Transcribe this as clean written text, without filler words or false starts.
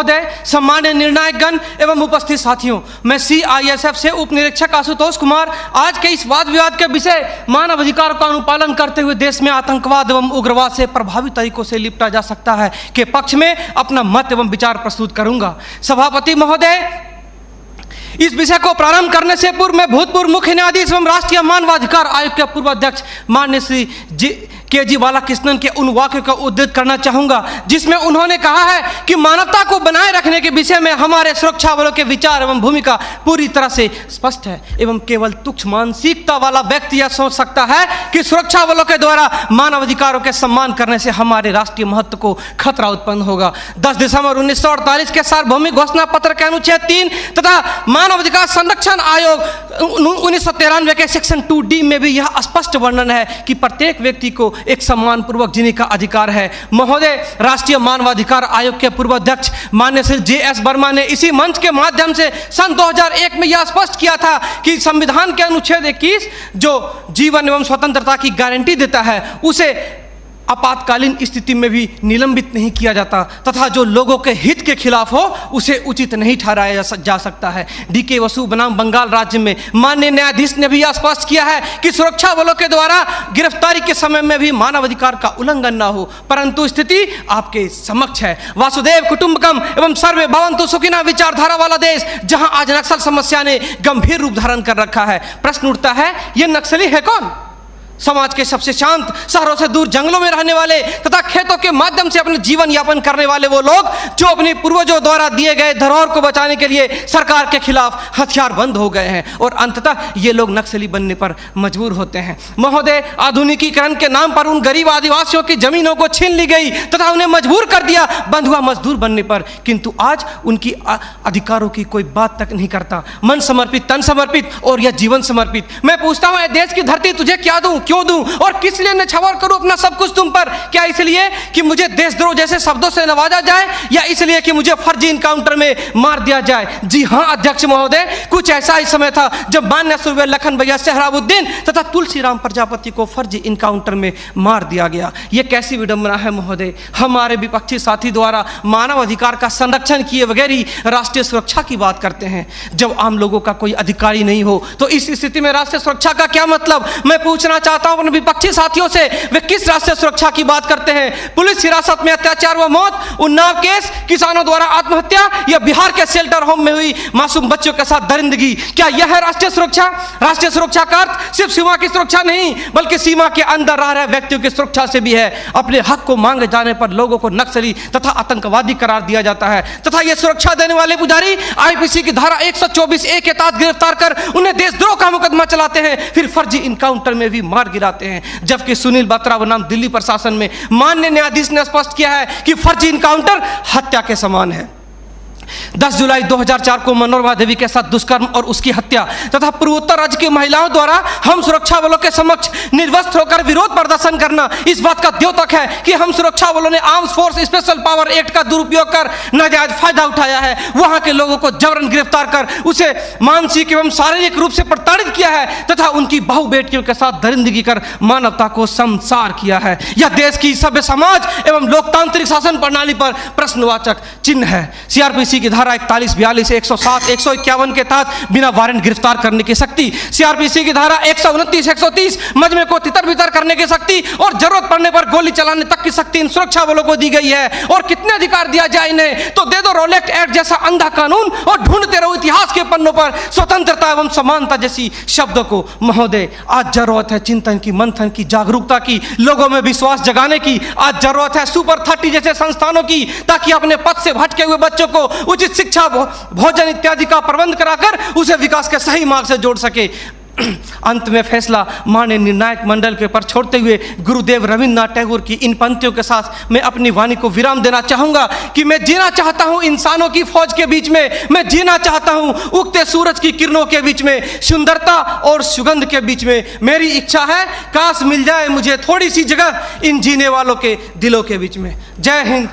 महोदय, सम्मान्य निर्णायक गण एवं उपस्थित साथियों, मैं CISF से उप निरीक्षक आशुतोष कुमार आज के इस वाद विवाद के विषय मानव अधिकारों का अनुपालन करते हुए देश में आतंकवाद एवं उग्रवाद से प्रभावी तरीकों से निपटा जा सकता है के पक्ष में अपना मत एवं विचार प्रस्तुत करूंगा। सभापति महोदय, इस विषय को प्रारंभ करने से पूर्व मैं भूतपूर्व मुख्य न्यायाधीश एवं राष्ट्रीय मानवाधिकार आयोग के पूर्व अध्यक्ष माननीय श्री KG बालाकृष्णन के उन वाक्य का उद्धृत करना चाहूंगा जिसमें उन्होंने कहा है कि मानवता को बनाए रखने के विषय में हमारे सुरक्षा बलों के विचार एवं भूमिका पूरी तरह से स्पष्ट है एवं केवल तुच्छ मानसिकता वाला व्यक्ति यह सोच सकता है कि सुरक्षा बलों के द्वारा मानव अधिकारों के सम्मान करने से हमारे राष्ट्रीय महत्व को खतरा उत्पन्न होगा। 10 दिसंबर 1948 के सार्वभौमिक घोषणा पत्र के अनुच्छेद 3 तथा मानव अधिकार संरक्षण आयोग 1993 के सेक्शन 2D में भी यह स्पष्ट वर्णन है कि प्रत्येक व्यक्ति को एक सम्मान पूर्वक जीने का अधिकार है। महोदय, राष्ट्रीय मानवाधिकार आयोग के पूर्व अध्यक्ष माननीय श्री JS वर्मा ने इसी मंच के माध्यम से सन 2001 में यह स्पष्ट किया था कि संविधान के अनुच्छेद 21 जो जीवन एवं स्वतंत्रता की गारंटी देता है उसे आपातकालीन स्थिति में भी निलंबित नहीं किया जाता तथा जो लोगों के हित के खिलाफ हो उसे उचित नहीं ठहराया जा सकता है। DK वसु बनाम बंगाल राज्य में माननीय न्यायाधीश ने भी यह स्पष्ट किया है कि सुरक्षा बलों के द्वारा गिरफ्तारी के समय में भी मानवाधिकार का उल्लंघन न हो, परंतु स्थिति आपके समक्ष है। वासुदेव कुटुंबकम एवं सर्वे भवन्तु सुखिनः विचारधारा वाला देश जहां आज नक्सल समस्या ने गंभीर रूप धारण कर रखा है। प्रश्न उठता है, ये नक्सली है कौन? समाज के सबसे शांत, शहरों से दूर जंगलों में रहने वाले तथा खेतों के माध्यम से अपने जीवन यापन करने वाले वो लोग जो अपने पूर्वजों द्वारा दिए गए धरोहर को बचाने के लिए सरकार के खिलाफ हथियारबंद हो गए हैं और अंततः ये लोग नक्सली बनने पर मजबूर होते हैं। महोदय, आधुनिकीकरण के नाम पर उन गरीब आदिवासियों की जमीनों को छीन ली गई तथा उन्हें मजबूर कर दिया बंधुआ मजदूर बनने पर, किंतु आज उनकी अधिकारों की कोई बात तक नहीं करता। मन समर्पित, तन समर्पित और यह जीवन समर्पित। मैं पूछता हूँ, देश की धरती तुझे क्या दूं, क्यों दूं और किस लिए न्यौछावर करूं अपना सब कुछ तुम पर? क्या इसलिए कि मुझे देशद्रोह जैसे शब्दों से नवाजा जाए या इसलिए कि मुझे फर्जी इनकाउंटर में मार दिया जाए? जी हां अध्यक्ष महोदय, कुछ ऐसा ही समय था जब माननीय सूर्य लखन भैया सोहराबुद्दीन तथा तुलसीराम प्रजापति को फर्जी इनकाउंटर में मार दिया गया। यह कैसी विडंबना है महोदय। हमारे विपक्षी साथी द्वारा मानव अधिकार का संरक्षण किए बगैर ही राष्ट्रीय सुरक्षा की बात करते हैं। जब आम लोगों का कोई अधिकार ही नहीं हो तो इस स्थिति में राष्ट्रीय सुरक्षा का क्या मतलब? मैं पूछना चाहता हूं अपने विपक्षी साथियों से, वे किस राष्ट्रीय सुरक्षा की बात करते हैं? पुलिस हिरासत में अत्याचार व मौत, उन्नाव केस, किसानों द्वारा आत्महत्या या बिहार के शेल्टर होम में हुई मासूम बच्चों के साथ दरिंदगी, क्या यह है राष्ट्रीय सुरक्षा? राष्ट्रीय सुरक्षा का अर्थ सिर्फ सीमा की सुरक्षा नहीं बल्कि सीमा के अंदर रह रहे व्यक्तियों की सुरक्षा से भी है। अपने हक को मांगे जाने पर लोगों को नक्सली तथा आतंकवादी करार दिया जाता है तथा यह सुरक्षा देने वाले पुजारी IPC की धारा 124A के तहत गिरफ्तार कर उन्हें देशद्रोह का मुकदमा चलाते हैं, फिर फर्जी इनकाउंटर में भी मार गिराते हैं। जबकि सुनील बत्रा बनाम दिल्ली प्रशासन में माननीय न्यायाधीश ने स्पष्ट किया है कि फर्जी इनकाउंटर हत्या के समान है। 10 जुलाई 2004 को मनोरमा देवी के साथ दुष्कर्म और उसकी हत्या तथा पूर्वोत्तर राज्य की महिलाओं द्वारा हम सुरक्षा बलों के समक्ष निर्वस्त्र होकर विरोध प्रदर्शन करना इस बात का द्योतक है कि हम सुरक्षा बलों ने arms force special power act का दुरुपयोग कर नाजायज फायदा उठाया है। वहां के लोगों को जबरन गिरफ्तार कर उसे मानसिक एवं शारीरिक रूप से प्रताड़ित किया है तथा उनकी बहु बेटियों के साथ दरिंदगी कर मानवता को संसार किया है। यह देश की सभ्य समाज एवं लोकतांत्रिक शासन प्रणाली पर प्रश्नवाचक चिन्ह है। CRPC की धारा 41, 42, 107, 151 के तहत बिना वारंट गिरफ्तार करने की शक्ति, CRPC की धारा 129, 130 मजमे को तितर बितर करने की शक्ति और जरूरत पड़ने पर गोली चलाने तक की शक्ति इन सुरक्षा बलों को दी गई है। और कितने अधिकार दिया जाए इन्हें? तो दे दो रोलेक्ट एक्ट जैसा अंधा कानून और ढूंढते रहो इतिहास के पन्नों पर स्वतंत्रता एवं समानता जैसी शब्दों को। महोदय, आज जरूरत है चिंतन की, मंथन की, जागरूकता की, लोगों में विश्वास जगाने की। आज जरूरत है सुपर 30 जैसे संस्थानों की ताकि अपने पथ से भटके हुए बच्चों को उचित शिक्षा, भोजन इत्यादि का प्रबंध कराकर उसे विकास के सही मार्ग से जोड़ सके। अंत में फैसला माननीय निर्णायक मंडल के पर छोड़ते हुए गुरुदेव रविन्द्रनाथ टैगोर की इन पंक्तियों के साथ मैं अपनी वाणी को विराम देना चाहूंगा कि मैं जीना चाहता हूं इंसानों की फौज के बीच में, मैं जीना चाहता हूं उगते सूरज की किरणों के बीच में, सुंदरता और सुगंध के बीच में। मेरी इच्छा है काश मिल जाए मुझे थोड़ी सी जगह इन जीने वालों के दिलों के बीच में। जय हिंद,